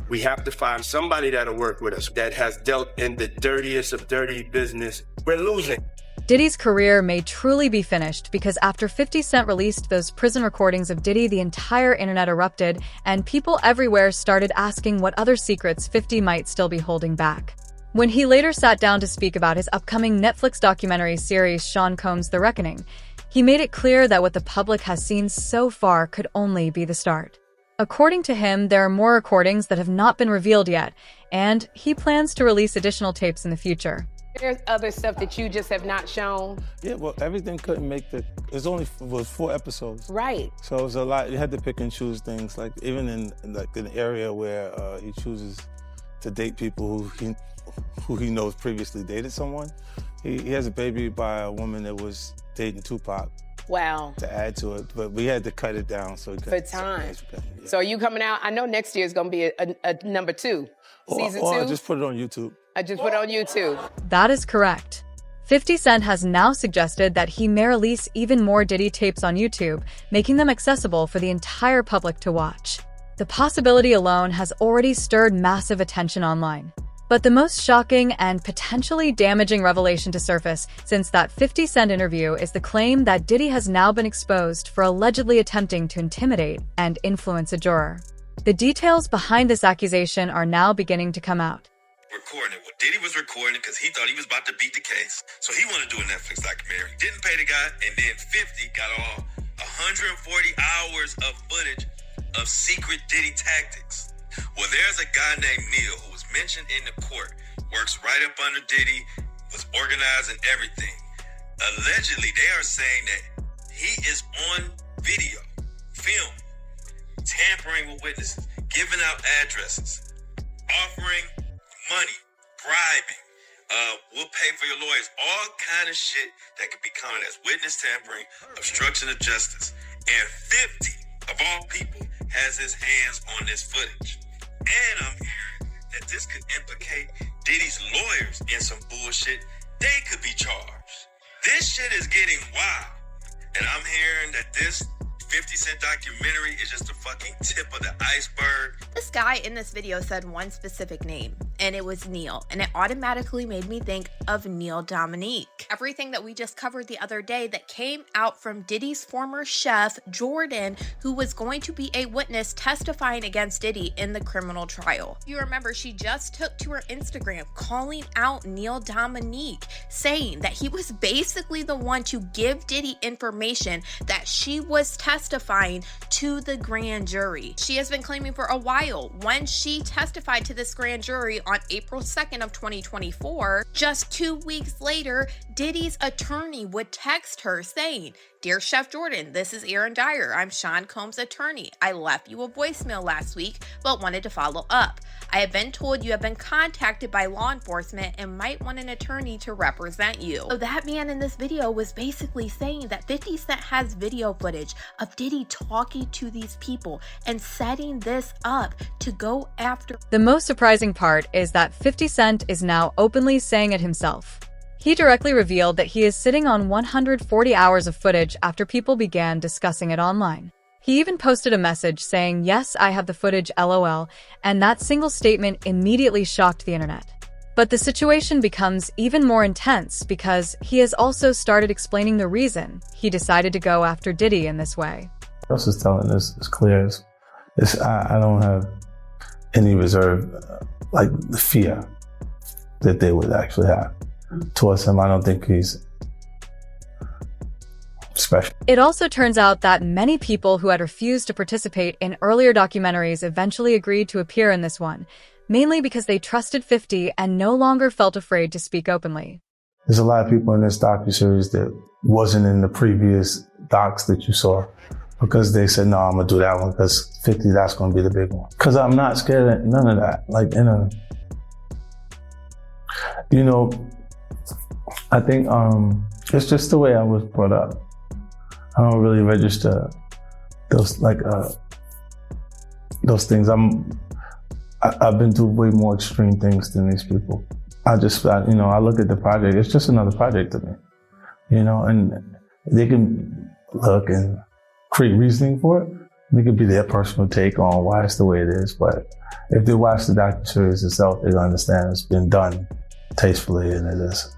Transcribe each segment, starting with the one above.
We have to find somebody that'll work with us that has dealt in the dirtiest of dirty business. We're losing. Diddy's career may truly be finished because after 50 Cent released those prison recordings of Diddy, the entire internet erupted and people everywhere started asking what other secrets 50 might still be holding back. When he later sat down to speak about his upcoming Netflix documentary series Sean Combs' The Reckoning, he made it clear that what the public has seen so far could only be the start. According to him, there are more recordings that have not been revealed yet, and he plans to release additional tapes in the future. There's other stuff that you just have not shown. Yeah, well, everything couldn't make the. Was 4 episodes. Right. So it was a lot. You had to pick and choose things. Like even in an area where he chooses to date people who he knows previously dated someone. He has a baby by a woman that was dating Tupac. Wow. To add to it, but we had to cut it down so we could. For time. So are you coming out? I know next year is going to be a number 2, season 2. I just put it on YouTube. I just put it on YouTube. That is correct. 50 Cent has now suggested that he may release even more Diddy tapes on YouTube, making them accessible for the entire public to watch. The possibility alone has already stirred massive attention online. But the most shocking and potentially damaging revelation to surface since that 50 Cent interview is the claim that Diddy has now been exposed for allegedly attempting to intimidate and influence a juror. The details behind this accusation are now beginning to come out. Recording it. Well, Diddy was recording it because he thought he was about to beat the case. So he wanted to do a Netflix documentary. Didn't pay the guy, and then 50 got all 140 hours of footage of secret Diddy tactics. Well, there's a guy named Neil who was mentioned in the court, works right up under Diddy, was organizing everything. Allegedly, they are saying that he is on video, film, tampering with witnesses, giving out addresses, offering money, bribing, we'll pay for your lawyers, all kind of shit that could be counted as witness tampering, obstruction of justice. And 50, of all people, has his hands on this footage. And I'm hearing that this could implicate Diddy's lawyers in some bullshit. They could be charged. This shit is getting wild. And I'm hearing that this 50 Cent documentary is just the fucking tip of the iceberg. This guy in this video said one specific name, and it was Neil, and it automatically made me think of Neil Dominique. Everything that we just covered the other day that came out from Diddy's former chef, Jordan, who was going to be a witness testifying against Diddy in the criminal trial. You remember she just took to her Instagram calling out Neil Dominique, saying that he was basically the one to give Diddy information that she was testifying to the grand jury. She has been claiming for a while when she testified to this grand jury on April 2nd of 2024, just 2 weeks later, Diddy's attorney would text her saying, "Dear Chef Jordan, this is Aaron Dyer. I'm Sean Combs' attorney. I left you a voicemail last week, but wanted to follow up. I have been told you have been contacted by law enforcement and might want an attorney to represent you." So that man in this video was basically saying that 50 Cent has video footage of Diddy talking to these people and setting this up to go after. The most surprising part is that 50 Cent is now openly saying it himself. He directly revealed that he is sitting on 140 hours of footage after people began discussing it online. He even posted a message saying, "Yes, I have the footage, LOL," and that single statement immediately shocked the internet. But the situation becomes even more intense because he has also started explaining the reason he decided to go after Diddy in this way. Else is telling us it's clear. I don't have any reserve, like the fear that they would actually have towards him. I don't think he's special. It also turns out that many people who had refused to participate in earlier documentaries eventually agreed to appear in this one, mainly because they trusted 50 and no longer felt afraid to speak openly. There's a lot of people in this docuseries that wasn't in the previous docs that you saw because they said, "No, I'm gonna do that one because 50, that's gonna be the big one." Because I'm not scared of none of that. Like, I think it's just the way I was brought up. I don't really register those things. I've been through way more extreme things than these people. I look at the project. It's just another project to me, and they can look and create reasoning for it. It could be their personal take on why it's the way it is, but if they watch the docuseries itself, they'll understand it's been done tastefully and it is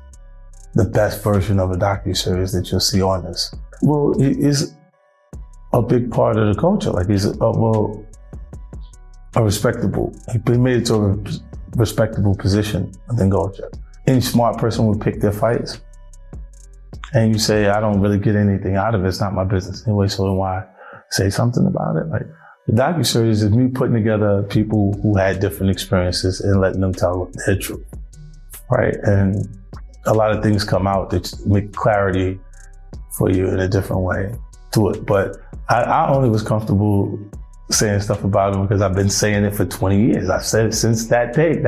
the best version of a docuseries that you'll see on this. Well, he is a big part of the culture. Like he's a respectable, he made it to a respectable position within culture. Any smart person would pick their fights. And you say, I don't really get anything out of it. It's not my business anyway, so then why say something about it? Like the docuseries is me putting together people who had different experiences and letting them tell their truth, right? And a lot of things come out that make clarity for you in a different way to it. But I only was comfortable saying stuff about him because I've been saying it for 20 years. I've said it since that day,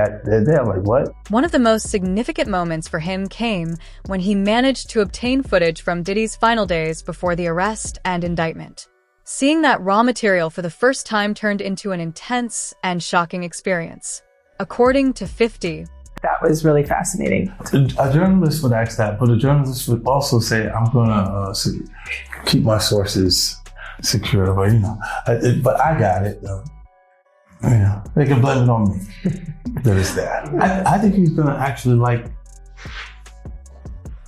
I'm like, what? One of the most significant moments for him came when he managed to obtain footage from Diddy's final days before the arrest and indictment. Seeing that raw material for the first time turned into an intense and shocking experience. According to 50, that was really fascinating. A journalist would ask that, but a journalist would also say, I'm gonna keep my sources secure, but but I got it. They can blame it on me. That is that. I think he's gonna actually like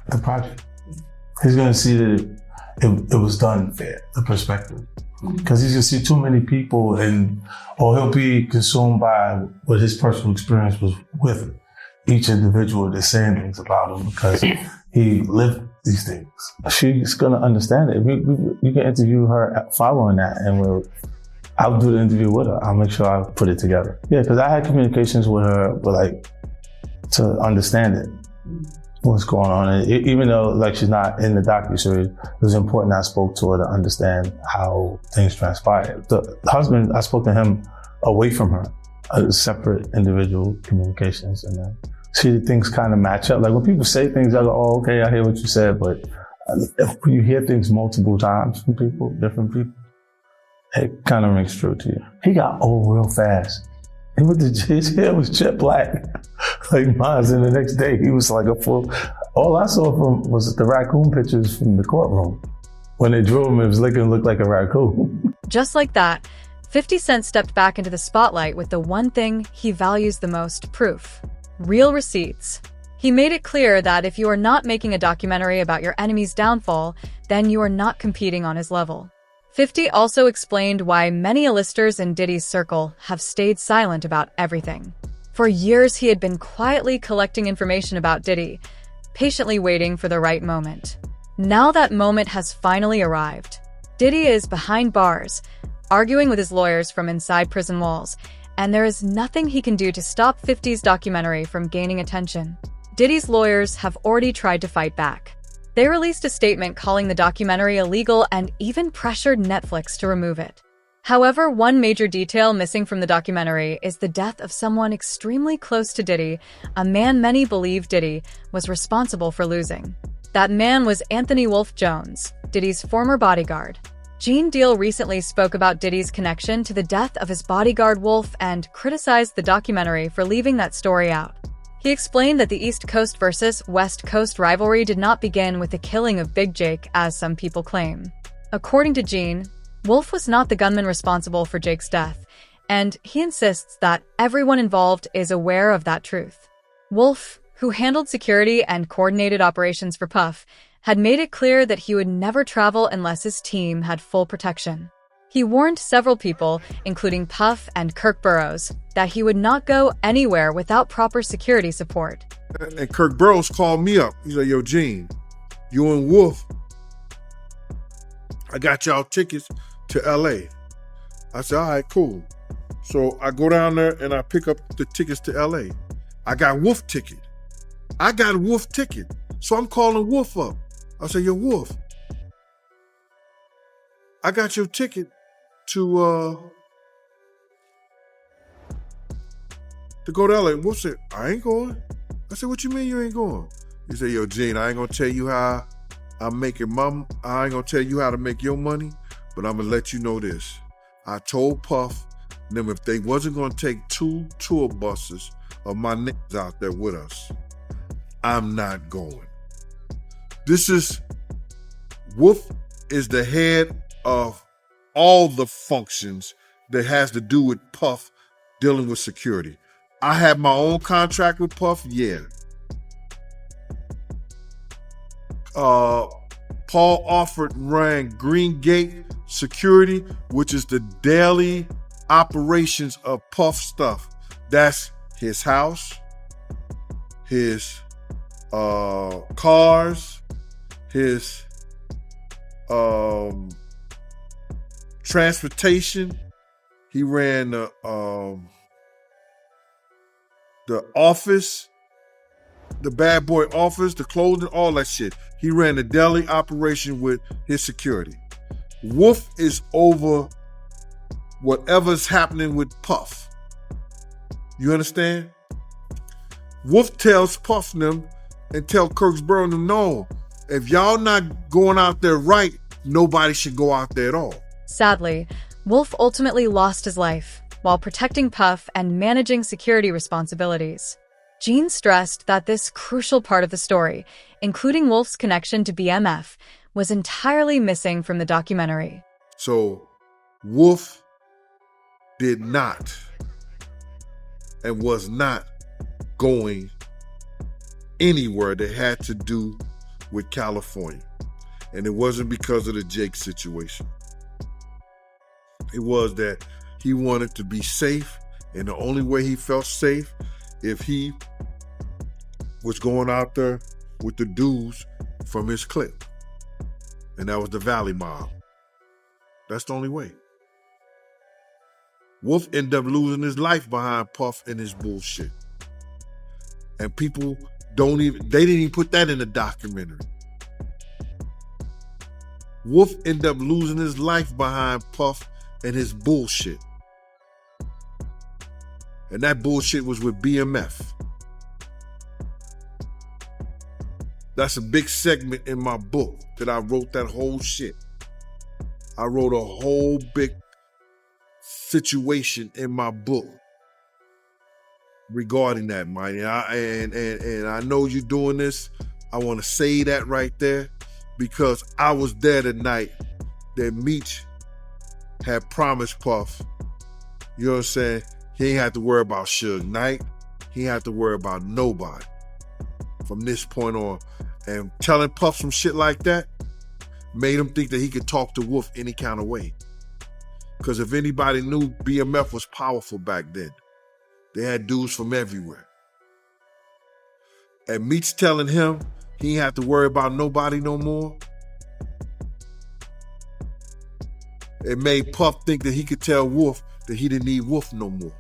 the project. He's gonna see that it was done fair, the perspective. Because he's gonna see too many people or he'll be consumed by what his personal experience was with each individual that's saying things about him because he lived these things. She's gonna understand it. You can interview her following that and I'll do the interview with her. I'll make sure I put it together. Yeah, because I had communications with her, but to understand it, what's going on. And even though she's not in the docuseries, it was important I spoke to her to understand how things transpired. The husband, I spoke to him away from her, separate individual communications, and then see things kind of match up. Like when people say things, I go, oh, okay, I hear what you said, but if you hear things multiple times from people, different people, it kind of rings true to you. He got old real fast. His hair was jet black, like mine, and the next day he was like a full, all I saw from was the raccoon pictures from the courtroom. When they drew him, it was looked like a raccoon. Just like that, 50 Cent stepped back into the spotlight with the one thing he values the most: proof. Real receipts. He made it clear that if you are not making a documentary about your enemy's downfall, then you are not competing on his level. 50 also explained why many A-listers in Diddy's circle have stayed silent about everything. For years, he had been quietly collecting information about Diddy, patiently waiting for the right moment. Now that moment has finally arrived. Diddy is behind bars, arguing with his lawyers from inside prison walls, and there is nothing he can do to stop 50's documentary from gaining attention. Diddy's lawyers have already tried to fight back. They released a statement calling the documentary illegal and even pressured Netflix to remove it. However, one major detail missing from the documentary is the death of someone extremely close to Diddy, a man many believe Diddy was responsible for losing. That man was Anthony Wolf Jones, Diddy's former bodyguard. Gene Deal recently spoke about Diddy's connection to the death of his bodyguard Wolf and criticized the documentary for leaving that story out. He explained that the East Coast versus West Coast rivalry did not begin with the killing of Big Jake, as some people claim. According to Gene, Wolf was not the gunman responsible for Jake's death, and he insists that everyone involved is aware of that truth. Wolf, who handled security and coordinated operations for Puff, had made it clear that he would never travel unless his team had full protection. He warned several people, including Puff and Kirk Burrows, that he would not go anywhere without proper security support. And Kirk Burrows called me up. He's like, yo, Gene, you and Wolf, I got y'all tickets to LA. I said, all right, cool. So I go down there and I pick up the tickets to LA. I got Wolf ticket. So I'm calling Wolf up. I said, yo, Wolf, I got your ticket to go to LA. Wolf said, I ain't going. I said, what you mean you ain't going? He said, yo, Gene, I ain't gonna tell you how I'm making I ain't gonna tell you how to make your money, but I'm gonna let you know this. I told Puff them if they wasn't gonna take 2 tour buses of my niggas out there with us, I'm not going. Wolf is the head of all the functions that has to do with Puff dealing with security. I have my own contract with Puff, yeah. Paul Alford ran Green Gate Security, which is the daily operations of Puff stuff. That's his house, his cars, his transportation. He ran the office, the bad boy office, the clothing, all that shit. He ran the daily operation with his security. Wolf is over whatever's happening with Puff. You understand? Wolf tells Puff and them and tell Kirksborough and them, no, if y'all not going out there right, nobody should go out there at all. Sadly, Wolf ultimately lost his life while protecting Puff and managing security responsibilities. Gene stressed that this crucial part of the story, including Wolf's connection to BMF, was entirely missing from the documentary. So Wolf did not and was not going anywhere that had to do with California. And it wasn't because of the Jake situation. It was that he wanted to be safe, and the only way he felt safe if he was going out there with the dudes from his clique. And that was the Valley Mob. That's the only way. Wolf ended up losing his life behind Puff and his bullshit. And people they didn't even put that in the documentary. Wolf ended up losing his life behind Puff and his bullshit. And that bullshit was with BMF. That's a big segment in my book that I wrote that whole shit. I wrote a whole big situation in my book regarding that, Mike. And I know you're doing this. I want to say that right there because I was there the night that Meech had promised Puff, you know what I'm saying? He ain't have to worry about Suge Knight. He ain't have to worry about nobody from this point on. And telling Puff some shit like that made him think that he could talk to Wolf any kind of way. Because if anybody knew, BMF was powerful back then. They had dudes from everywhere. And Meech telling him he ain't have to worry about nobody no more. It made Puff think that he could tell Wolf that he didn't need Wolf no more.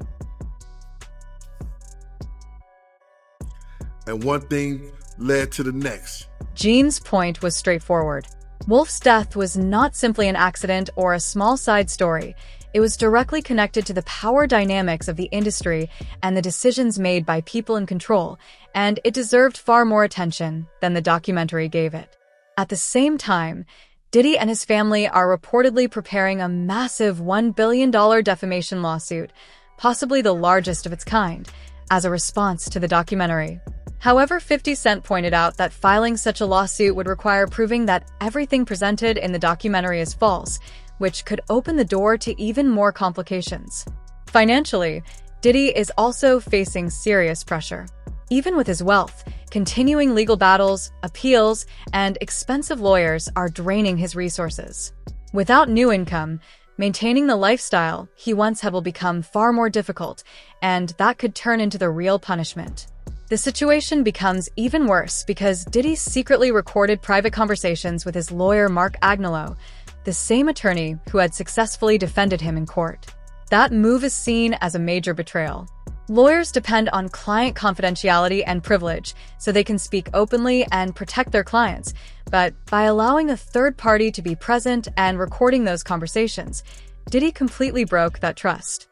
And one thing led to the next. Gene's point was straightforward. Wolf's death was not simply an accident or a small side story. It was directly connected to the power dynamics of the industry and the decisions made by people in control, and it deserved far more attention than the documentary gave it. At the same time, Diddy and his family are reportedly preparing a massive $1 billion defamation lawsuit, possibly the largest of its kind, as a response to the documentary. However, 50 Cent pointed out that filing such a lawsuit would require proving that everything presented in the documentary is false, which could open the door to even more complications. Financially, Diddy is also facing serious pressure. Even with his wealth, continuing legal battles, appeals, and expensive lawyers are draining his resources. Without new income, maintaining the lifestyle he once had will become far more difficult, and that could turn into the real punishment. The situation becomes even worse because Diddy secretly recorded private conversations with his lawyer Mark Agnello, the same attorney who had successfully defended him in court. That move is seen as a major betrayal. Lawyers depend on client confidentiality and privilege so they can speak openly and protect their clients, but by allowing a third party to be present and recording those conversations, Diddy completely broke that trust.